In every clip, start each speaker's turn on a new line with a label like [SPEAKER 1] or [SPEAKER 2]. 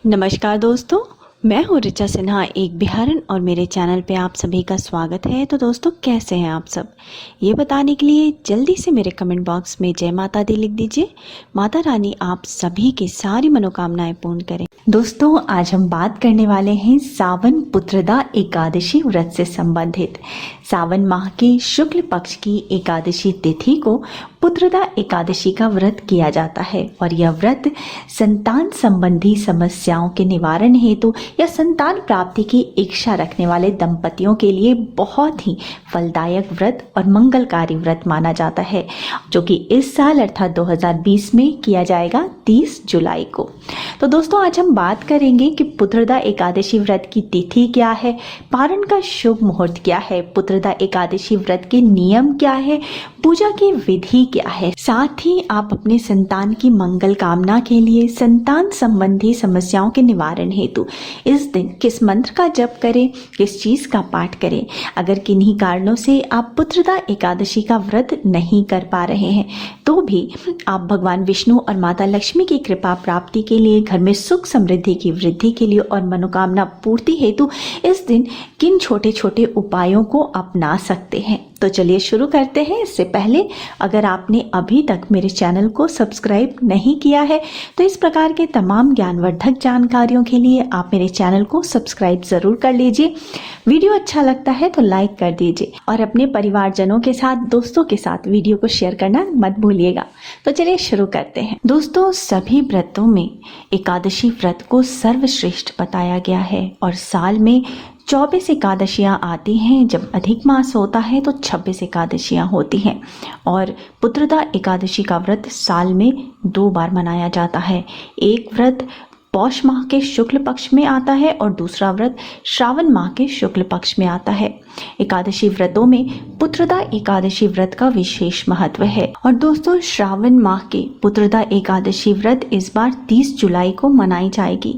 [SPEAKER 1] नमस्कार दोस्तों, मैं हूँ ऋचा सिन्हा एक बिहारन और मेरे चैनल पे आप सभी का स्वागत है। तो दोस्तों, कैसे हैं आप सब? ये बताने के लिए जल्दी से मेरे कमेंट बॉक्स में जय माता दी लिख दीजिए। माता रानी आप सभी की सारी मनोकामनाएं पूर्ण करें। दोस्तों, आज हम बात करने वाले हैं सावन पुत्रदा एकादशी व्रत से संबंधित। सावन माह के शुक्ल पक्ष की एकादशी तिथि को पुत्रदा एकादशी का व्रत किया जाता है और यह व्रत संतान संबंधी समस्याओं के निवारण हेतु या संतान प्राप्ति की इच्छा रखने वाले दंपतियों के लिए बहुत ही फलदायक व्रत और मंगलकारी व्रत माना जाता है, जो कि इस साल अर्थात 2020 में किया जाएगा 30 जुलाई को। तो दोस्तों, आज हम बात करेंगे कि पुत्रदा एकादशी व्रत की तिथि क्या है, पारण का शुभ मुहूर्त क्या है, पुत्रदा एकादशी व्रत के नियम क्या है, पूजा की विधि क्या है। साथ ही आप अपने संतान की मंगल कामना के लिए संतान संबंधी समस्याओं के निवारण हेतु इस दिन किस मंत्र का जप करें, किस चीज का पाठ करें। अगर किन्हीं कारणों से आप पुत्रदा एकादशी का व्रत नहीं कर पा रहे हैं तो भी आप भगवान विष्णु और माता लक्ष्मी की कृपा प्राप्ति के लिए, घर में सुख समृद्धि की वृद्धि के लिए और मनोकामना पूर्ति हेतु इस दिन किन छोटे छोटे उपायों को अपना सकते हैं। तो चलिए शुरू करते हैं। इससे पहले अगर आपने अभी तक मेरे चैनल को सब्सक्राइब नहीं किया है तो इस प्रकार के तमाम ज्ञानवर्धक जानकारियों के लिए आप मेरे चैनल को सब्सक्राइब जरूर कर लीजिए। वीडियो अच्छा लगता है तो लाइक कर दीजिए और अपने परिवारजनों के साथ, दोस्तों के साथ वीडियो को शेयर करना मत भूलिएगा। तो चलिए शुरू करते हैं। दोस्तों, सभी व्रतों में एकादशी व्रत को सर्वश्रेष्ठ बताया गया है और साल में 24 एकादशियाँ आती हैं। जब अधिक मास होता है तो 26 एकादशियाँ होती हैं और पुत्रदा एकादशी का व्रत साल में 2 बार मनाया जाता है। एक व्रत पौष माह के शुक्ल पक्ष में आता है और दूसरा व्रत श्रावण माह के शुक्ल पक्ष में आता है। एकादशी व्रतों में पुत्रदा एकादशी व्रत का विशेष महत्व है और दोस्तों, श्रावण माह के पुत्रदा एकादशी व्रत इस बार 30 जुलाई को मनाई जाएगी।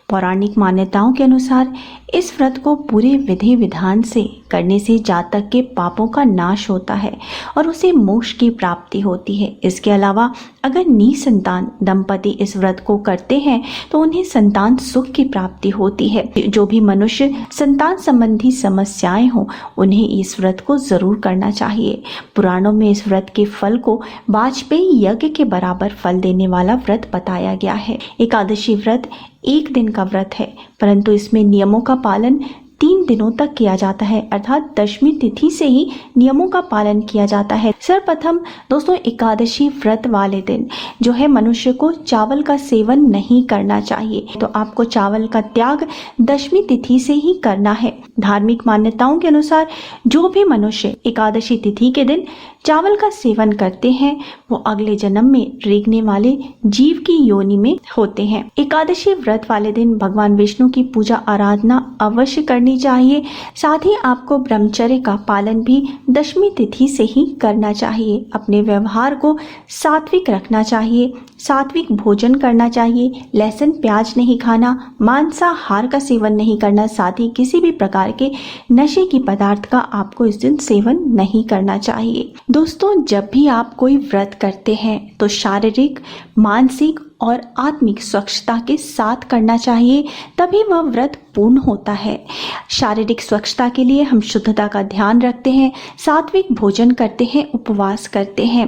[SPEAKER 1] पौराणिक मान्यताओं के अनुसार इस व्रत को पूरे विधि विधान से करने से जातक के पापों का नाश होता है और उसे मोक्ष की प्राप्ति होती है। इसके अलावा अगर निसंतान दंपति इस व्रत को करते हैं तो उन्हें संतान सुख की प्राप्ति होती है। जो भी मनुष्य संतान संबंधी समस्याएं हो उन्हें इस व्रत को जरूर करना चाहिए। पुराणों में इस व्रत के फल को वाजपेयी यज्ञ के बराबर फल देने वाला व्रत बताया गया है। एकादशी व्रत एक दिन का व्रत है, परंतु इसमें नियमों का पालन 3 दिनों तक किया जाता है, अर्थात दशमी तिथि से ही नियमों का पालन किया जाता है। सर्वप्रथम दोस्तों, एकादशी व्रत वाले दिन जो है मनुष्य को चावल का सेवन नहीं करना चाहिए। तो आपको चावल का त्याग दशमी तिथि से ही करना है। धार्मिक मान्यताओं के अनुसार जो भी मनुष्य एकादशी तिथि के दिन चावल का सेवन करते हैं वो अगले जन्म में रेंगने वाले जीव की योनि में होते हैं। एकादशी व्रत वाले दिन भगवान विष्णु की पूजा आराधना अवश्य करनी चाहिए। साथ ही आपको ब्रह्मचर्य का पालन भी दशमी तिथि से ही करना चाहिए। अपने व्यवहार को सात्विक रखना चाहिए, सात्विक भोजन करना चाहिए, लहसुन प्याज नहीं खाना, मांसाहार का सेवन नहीं करना, साथ ही किसी भी प्रकार के नशे की पदार्थ का आपको इस दिन सेवन नहीं करना चाहिए। दोस्तों, जब भी आप कोई व्रत करते हैं तो शारीरिक, मानसिक और आत्मिक स्वच्छता के साथ करना चाहिए, तभी वह व्रत पूर्ण होता है। शारीरिक स्वच्छता के लिए हम शुद्धता का ध्यान रखते हैं, सात्विक भोजन करते हैं, उपवास करते हैं।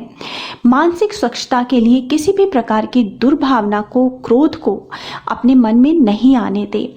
[SPEAKER 1] मानसिक स्वच्छता के लिए किसी भी प्रकार की दुर्भावना को, क्रोध को अपने मन में नहीं आने दें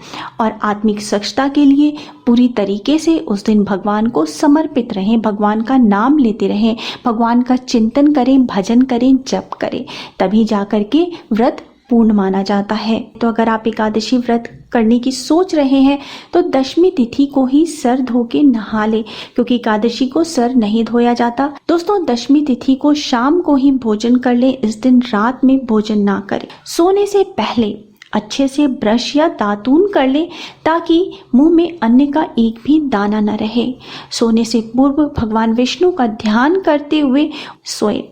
[SPEAKER 1] और आत्मिक स्वच्छता के लिए पूरी तरीके से उस दिन भगवान को समर्पित रहें, भगवान का नाम लेते रहें, भगवान का चिंतन करें, भजन करें, जप करें, तभी जाकर के व्रत पूर्ण माना जाता है। तो अगर आप एकादशी व्रत करने की सोच रहे हैं तो दशमी तिथि को ही सर धो के नहा ले, क्योंकि एकादशी को सर नहीं धोया जाता। दोस्तों, दशमी तिथि को शाम को ही भोजन कर ले, इस दिन रात में भोजन ना करें। सोने से पहले अच्छे से ब्रश या दातून कर ले ताकि मुंह में अन्न का एक भी दाना न रहे। सोने से पूर्व भगवान विष्णु का ध्यान करते हुए सोए।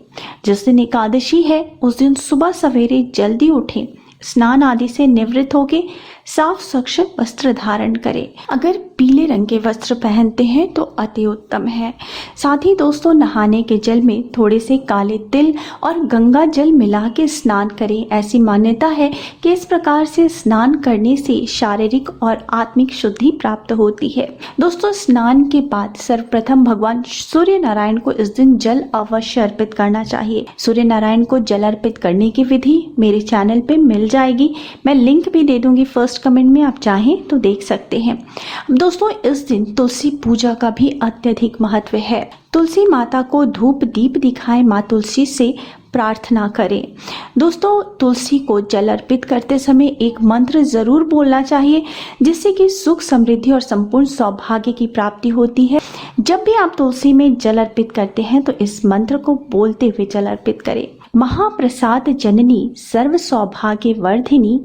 [SPEAKER 1] जिस दिन एकादशी है उस दिन सुबह सवेरे जल्दी उठें, स्नान आदि से निवृत्त होके साफ स्वच्छ वस्त्र धारण करें। अगर पीले रंग के वस्त्र पहनते हैं तो अति उत्तम है। साथ ही दोस्तों, नहाने के जल में थोड़े से काले तिल और गंगा जल मिला के स्नान करें। ऐसी मान्यता है कि इस प्रकार से स्नान करने से शारीरिक और आत्मिक शुद्धि प्राप्त होती है। दोस्तों, स्नान के बाद सर्वप्रथम भगवान सूर्य नारायण को इस दिन जल अवश्य अर्पित करना चाहिए। सूर्य नारायण को जल अर्पित करने की विधि मेरे चैनल पे मिल जाएगी, मैं लिंक भी दे दूंगी फर्स्ट कमेंट में, आप चाहें तो देख सकते हैं। दोस्तों, इस दिन तुलसी पूजा का भी अत्यधिक महत्व है। तुलसी माता को धूप दीप दिखाएं, माँ तुलसी से प्रार्थना करें। दोस्तों, तुलसी को जल अर्पित करते समय एक मंत्र जरूर बोलना चाहिए, जिससे कि सुख समृद्धि और संपूर्ण सौभाग्य की प्राप्ति होती है। जब भी आप तुलसी में जल अर्पित करते हैं तो इस मंत्र को बोलते हुए जल अर्पित करें। महाप्रसाद जननी सर्व सौभाग्य वर्धिनी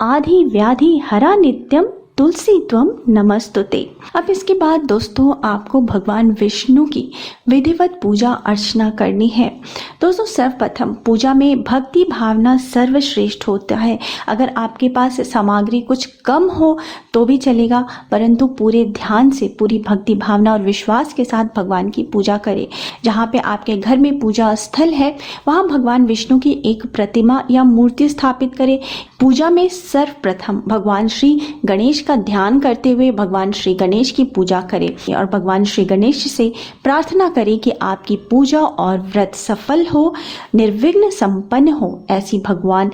[SPEAKER 1] आदि व्याधि हरा नित्यम तुलसी त्वम नमस्तुते। अब इसके बाद दोस्तों, आपको भगवान विष्णु की विधिवत पूजा अर्चना करनी है। दोस्तों, सर्वप्रथम पूजा में भक्ति भावना सर्वश्रेष्ठ होता है। अगर आपके पास सामग्री कुछ कम हो तो भी चलेगा, परंतु पूरे ध्यान से, पूरी भक्ति भावना और विश्वास के साथ भगवान की पूजा करें। जहाँ पे आपके घर में पूजा स्थल है वहाँ भगवान विष्णु की एक प्रतिमा या मूर्ति स्थापित करें। पूजा में सर्वप्रथम भगवान श्री गणेश का ध्यान करते हुए भगवान श्री गणेश की पूजा करें और भगवान श्री गणेश से प्रार्थना करें कि आपकी पूजा और व्रत सफल हो, निर्विघ्न संपन्न हो। ऐसी भगवान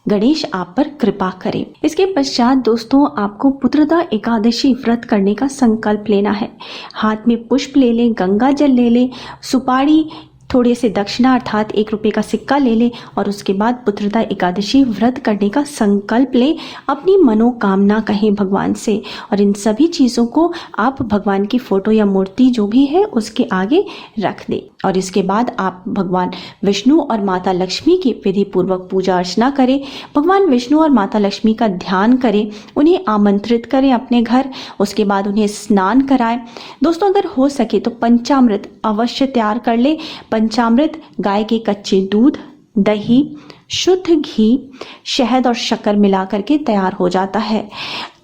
[SPEAKER 1] गणेश आप पर कृपा करें। इसके पश्चात दोस्तों, आपको पुत्रदा एकादशी व्रत करने का संकल्प लेना है। हाथ में पुष्प ले लें, गंगा जल ले लें, सुपारी, थोड़े से दक्षिणा अर्थात 1 रुपये का सिक्का ले लें और उसके बाद पुत्रदा एकादशी व्रत करने का संकल्प लें। अपनी मनोकामना कहें भगवान से और इन सभी चीज़ों को आप भगवान की फोटो या मूर्ति जो भी है उसके आगे रख दें और इसके बाद आप भगवान विष्णु और माता लक्ष्मी की विधि पूर्वक पूजा अर्चना करें। भगवान विष्णु और माता लक्ष्मी का ध्यान करें, उन्हें आमंत्रित करें अपने घर, उसके बाद उन्हें स्नान कराएं। दोस्तों, अगर हो सके तो पंचामृत अवश्य तैयार कर ले। पंचामृत गाय के कच्चे दूध, दही, शुद्ध घी, शहद और शक्कर मिला करके तैयार हो जाता है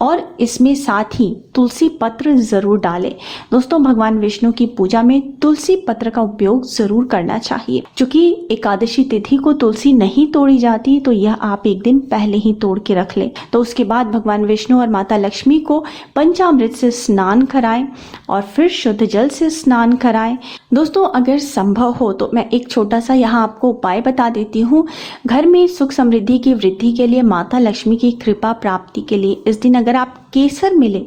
[SPEAKER 1] और इसमें साथ ही तुलसी पत्र जरूर डालें। दोस्तों, भगवान विष्णु की पूजा में तुलसी पत्र का उपयोग जरूर करना चाहिए। क्योंकि एकादशी तिथि को तुलसी नहीं तोड़ी जाती तो यह आप एक दिन पहले ही तोड़ के रख लें। तो उसके बाद भगवान विष्णु और माता लक्ष्मी को पंचामृत से स्नान कराएं और फिर शुद्ध जल से स्नान कराएं। दोस्तों, अगर संभव हो तो मैं एक छोटा सा यहाँ आपको उपाय बता देती हूँ। घर में सुख समृद्धि की वृद्धि के लिए, माता लक्ष्मी की कृपा प्राप्ति के लिए इस दिन अगर आप केसर मिले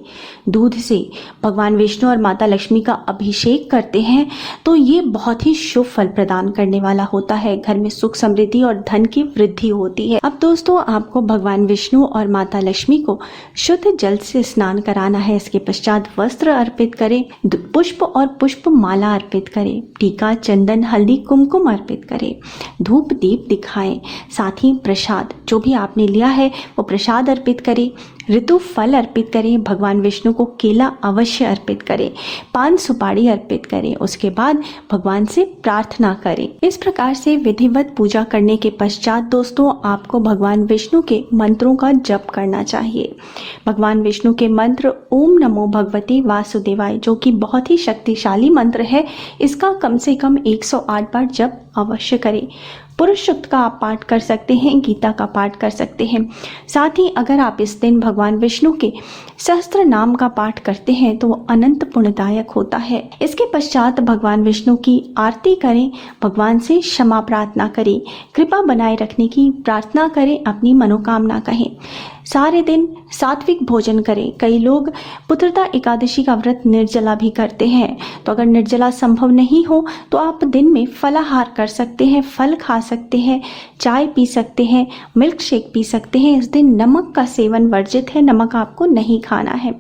[SPEAKER 1] दूध से भगवान विष्णु और माता लक्ष्मी का अभिषेक करते हैं तो ये बहुत ही शुभ फल प्रदान करने वाला होता है। घर में सुख समृद्धि और धन की वृद्धि होती है। अब दोस्तों, आपको भगवान विष्णु और माता लक्ष्मी को शुद्ध जल से स्नान कराना है। इसके पश्चात वस्त्र अर्पित करें, पुष्प और पुष्प माला अर्पित करें, टीका, चंदन, हल्दी, कुमकुम अर्पित करें, धूप दीप दिखाएं। साथ ही प्रसाद जो भी आपने लिया है वो प्रसाद अर्पित करें, ऋतु फल अर्पित करें, भगवान विष्णु को केला अवश्य अर्पित करें, पान सुपारी अर्पित करें, उसके बाद भगवान से प्रार्थना करें। इस प्रकार से विधिवत पूजा करने के पश्चात दोस्तों, आपको भगवान विष्णु के मंत्रों का जप करना चाहिए। भगवान विष्णु के मंत्र ओम नमो भगवते वासुदेवाय, जो कि बहुत ही शक्तिशाली मंत्र है, इसका कम से कम 108 बार जप अवश्य करें। पुरुष सूक्त का आप पाठ कर सकते हैं, गीता का पाठ कर सकते हैं। साथ ही अगर आप इस दिन भगवान विष्णु के सहस्त्र नाम का पाठ करते हैं तो वो अनंत पुण्यदायक होता है। इसके पश्चात भगवान विष्णु की आरती करें, भगवान से क्षमा प्रार्थना करें, कृपा बनाए रखने की प्रार्थना करें, अपनी मनोकामना कहें। सारे दिन सात्विक भोजन करें। कई लोग पुत्रदा एकादशी का व्रत निर्जला भी करते हैं, तो अगर निर्जला संभव नहीं हो तो आप दिन में फलाहार कर सकते हैं, फल खा सकते हैं, चाय पी सकते हैं, मिल्क शेक पी सकते हैं। इस दिन नमक का सेवन वर्जित है, नमक आपको नहीं खाना है।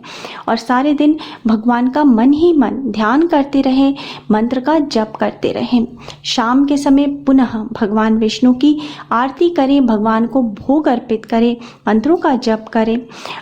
[SPEAKER 1] और सारे दिन भगवान का मन ही मन ध्यान करते रहें, मंत्र का जप करते रहें। शाम के समय पुनः भगवान विष्णु की आरती करें, भगवान को भोग अर्पित करें, मंत्रों का जप करें।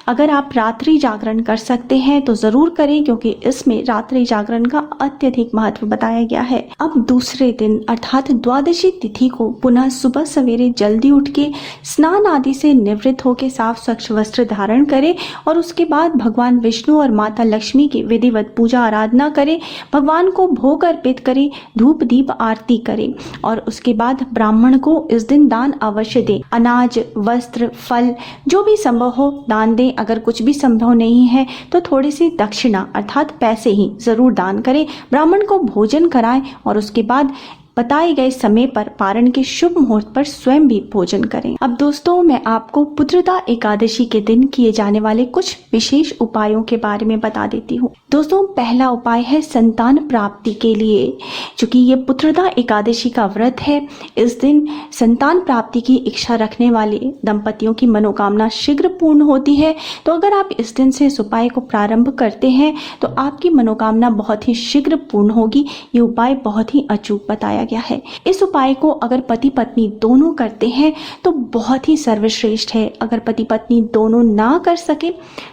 [SPEAKER 1] अगर आप रात्रि जागरण कर सकते हैं तो ज़रूर करें, क्योंकि इसमें रात्रि जागरण का अत्यधिक महत्व बताया गया है। अब दूसरे दिन अर्थात द्वादशी तिथि को पुनः सुबह सवेरे जल्दी उठ के स्नान आदि से निवृत्त होकर साफ स्वच्छ वस्त्र धारण करें और उसके बाद भगवान विष्णु और माता लक्ष्मी की विधिवत पूजा आराधना करें, भगवान को भोग अर्पित करें, धूप दीप आरती करें और उसके बाद ब्राह्मण को इस दिन दान अवश्य दें। अनाज, वस्त्र, फल जो भी संभव हो दान दें। अगर कुछ भी संभव नहीं है तो थोड़ी सी दक्षिणा अर्थात पैसे ही जरूर दान करें। ब्राह्मण को भोजन कराएं और उसके बाद बताए गए समय पर पारण के शुभ मुहूर्त पर स्वयं भी भोजन करें। अब दोस्तों, मैं आपको पुत्रदा एकादशी के दिन किए जाने वाले कुछ विशेष उपायों के बारे में बता देती हूँ। दोस्तों, पहला उपाय है संतान प्राप्ति के लिए। चूंकि ये पुत्रदा एकादशी का व्रत है, इस दिन संतान प्राप्ति की इच्छा रखने वाले दंपतियों की मनोकामना शीघ्र पूर्ण होती है। तो अगर आप इस दिन से इस उपाय को प्रारंभ करते हैं तो आपकी मनोकामना बहुत ही शीघ्र पूर्ण होगी। ये उपाय बहुत ही अचूक बताया गया है। इस उपाय को अगर पति पत्नी दोनों करते हैं तो बहुत ही सर्वश्रेष्ठ है। अगर पति पत्नी दोनों ना कर सके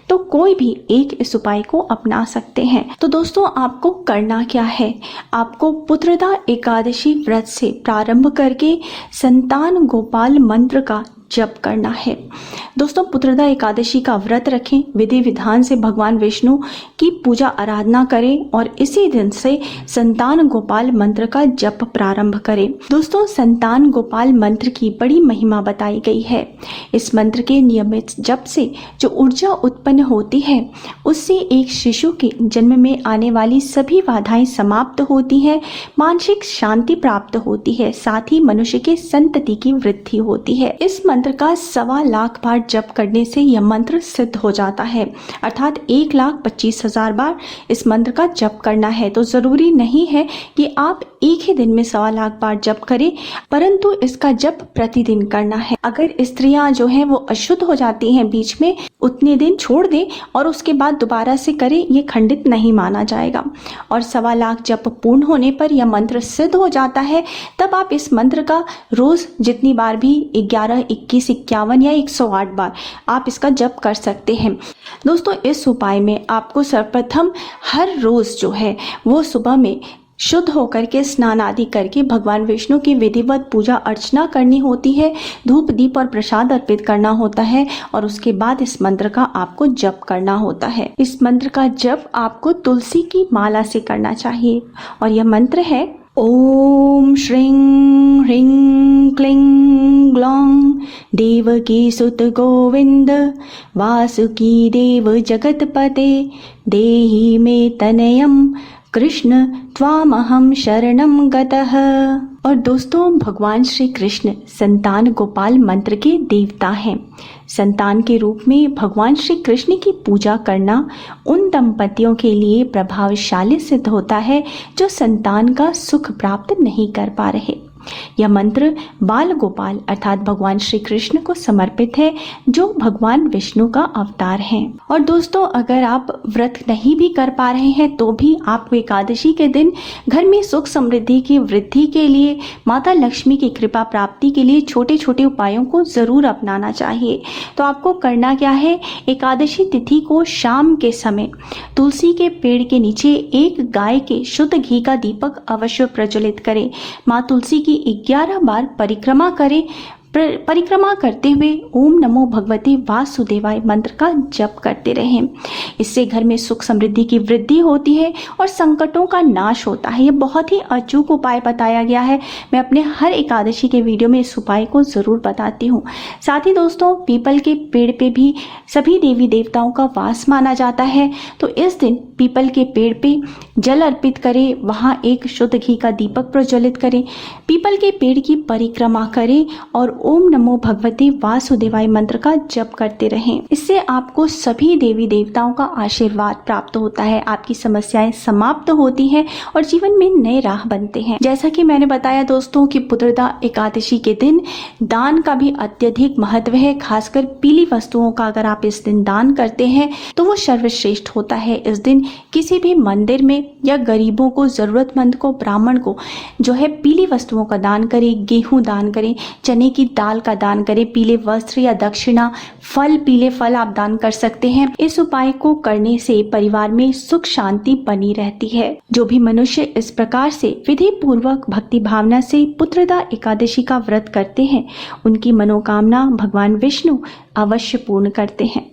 [SPEAKER 1] तो कोई भी एक इस उपाय को अपना सकते हैं। तो दोस्तों, आपको करना क्या है? आपको पुत्रदा एकादशी व्रत से प्रारंभ करके संतान गोपाल मंत्र का जप करना है। दोस्तों, पुत्रदा एकादशी का व्रत रखें, विधि विधान से भगवान विष्णु की पूजा आराधना करें और इसी दिन से संतान गोपाल मंत्र का जप प्रारंभ करें। दोस्तों, संतान गोपाल मंत्र की बड़ी महिमा बताई गई है। इस मंत्र के नियमित जप से जो ऊर्जा उत्पन्न होती है उससे एक शिशु के जन्म में आने वाली सभी बाधाएं समाप्त होती हैं, मानसिक शांति प्राप्त होती है, साथ ही मनुष्य के संतति की वृद्धि होती है। इस मंत्र का 1.25 लाख बार जप करने से यह मंत्र सिद्ध हो जाता है, अर्थात 1,25,000 बार इस मंत्र का जप करना है। तो जरूरी नहीं है कि आप एक ही दिन में 1.25 लाख बार जप करें, परंतु इसका जप प्रतिदिन करना है। अगर स्त्रियां जो हैं वो अशुद्ध हो जाती हैं बीच में, उतने दिन छोड़ दें और उसके बाद दोबारा से करें, ये खंडित नहीं माना जाएगा। और 1.25 लाख जप पूर्ण होने पर यह मंत्र सिद्ध हो जाता है। तब आप इस मंत्र का रोज जितनी बार भी 11, 21, 51 या 108 बार आप इसका जप कर सकते हैं। दोस्तों, इस उपाय में आपको सर्वप्रथम हर रोज जो है वो सुबह में शुद्ध होकर के स्नान आदि करके भगवान विष्णु की विधिवत पूजा अर्चना करनी होती है, धूप दीप और प्रसाद अर्पित करना होता है और उसके बाद इस मंत्र का आपको जप करना होता है। इस मंत्र का जप आपको तुलसी की माला से करना चाहिए और यह मंत्र है ओम श्रीं ह्रीं क्लीं ग्लौं देवकी सुत गोविंद वासुकी देव जगतपते देहि मे तनयम् कृष्ण त्वामहं शरणं गतः। और दोस्तों, भगवान श्री कृष्ण संतान गोपाल मंत्र के देवता हैं। संतान के रूप में भगवान श्री कृष्ण की पूजा करना उन दंपतियों के लिए प्रभावशाली सिद्ध होता है जो संतान का सुख प्राप्त नहीं कर पा रहे। यह मंत्र बाल गोपाल अर्थात भगवान श्री कृष्ण को समर्पित है, जो भगवान विष्णु का अवतार हैं। और दोस्तों, अगर आप व्रत नहीं भी कर पा रहे हैं तो भी आपको एकादशी के दिन घर में सुख समृद्धि की वृद्धि के लिए, माता लक्ष्मी की कृपा प्राप्ति के लिए छोटे छोटे उपायों को जरूर अपनाना चाहिए। तो आपको करना क्या है? एकादशी तिथि को शाम के समय तुलसी के पेड़ के नीचे एक गाय के शुद्ध घी का दीपक अवश्य प्रज्वलित करें। माँ तुलसी की 11 बार परिक्रमा करें। परिक्रमा करते हुए ओम नमो भगवते वासुदेवाय मंत्र का जप करते रहें। इससे घर में सुख समृद्धि की वृद्धि होती है और संकटों का नाश होता है। ये बहुत ही अचूक उपाय बताया गया है। मैं अपने हर एकादशी के वीडियो में इस उपाय को जरूर बताती हूँ। साथ ही दोस्तों, पीपल के पेड़ पे भी सभी देवी देवताओं का वास माना जाता है। तो इस दिन पीपल के पेड़ पे जल अर्पित करें, वहाँ एक शुद्ध घी का दीपक प्रज्वलित करें, पीपल के पेड़ की परिक्रमा करें और ओम नमो भगवते वासुदेवाय मंत्र का जप करते रहें। इससे आपको सभी देवी देवताओं का आशीर्वाद प्राप्त होता है, आपकी समस्याएं समाप्त होती हैं और जीवन में नए राह बनते हैं। जैसा कि मैंने बताया दोस्तों कि पुत्रदा एकादशी के दिन दान का भी अत्यधिक महत्व है। खासकर पीली वस्तुओं का अगर आप इस दिन दान करते हैं तो वो सर्वश्रेष्ठ होता है। इस दिन किसी भी मंदिर में या गरीबों को, जरूरतमंद को, ब्राह्मण को जो है पीली वस्तुओं का दान करें। गेहूं दान करें, चने की दाल का दान करें, पीले वस्त्र या दक्षिणा, फल, पीले फल आप दान कर सकते हैं। इस उपाय को करने से परिवार में सुख शांति बनी रहती है। जो भी मनुष्य इस प्रकार से विधि पूर्वक भक्ति भावना से पुत्रदा एकादशी का व्रत करते हैं, उनकी मनोकामना भगवान विष्णु अवश्य पूर्ण करते हैं।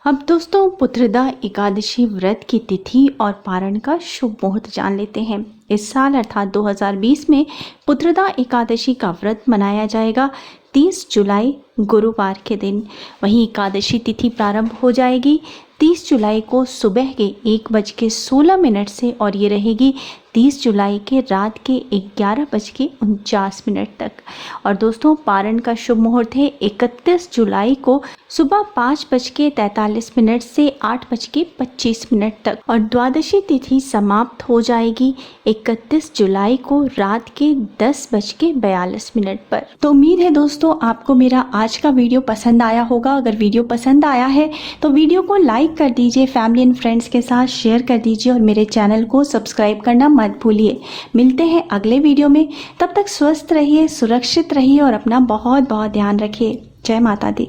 [SPEAKER 1] अब दोस्तों पुत्रदा एकादशी व्रत की तिथि और पारण का शुभ मुहूर्त जान लेते हैं। इस साल अर्थात 2020 में पुत्रदा एकादशी का व्रत मनाया जाएगा 30 जुलाई गुरुवार के दिन। वहीं एकादशी तिथि प्रारंभ हो जाएगी 30 जुलाई को सुबह के 1:16 से और ये रहेगी 30 जुलाई के रात के 11:49 तक। और दोस्तों पारण का शुभ मुहूर्त है 31 जुलाई को सुबह 5:43 से 8:25 तक और द्वादशी तिथि समाप्त हो जाएगी 31 जुलाई को रात के 10:42 पर। तो उम्मीद है दोस्तों आपको मेरा आज का वीडियो पसंद आया होगा। अगर वीडियो पसंद आया है तो वीडियो को लाइक कर दीजिए, फैमिली एंड फ्रेंड्स के साथ शेयर कर दीजिए और मेरे चैनल को सब्सक्राइब करना मत भूलिए। मिलते हैं अगले वीडियो में, तब तक स्वस्थ रहिए, सुरक्षित रहिए और अपना बहुत बहुत ध्यान रखिए। जय माता दी।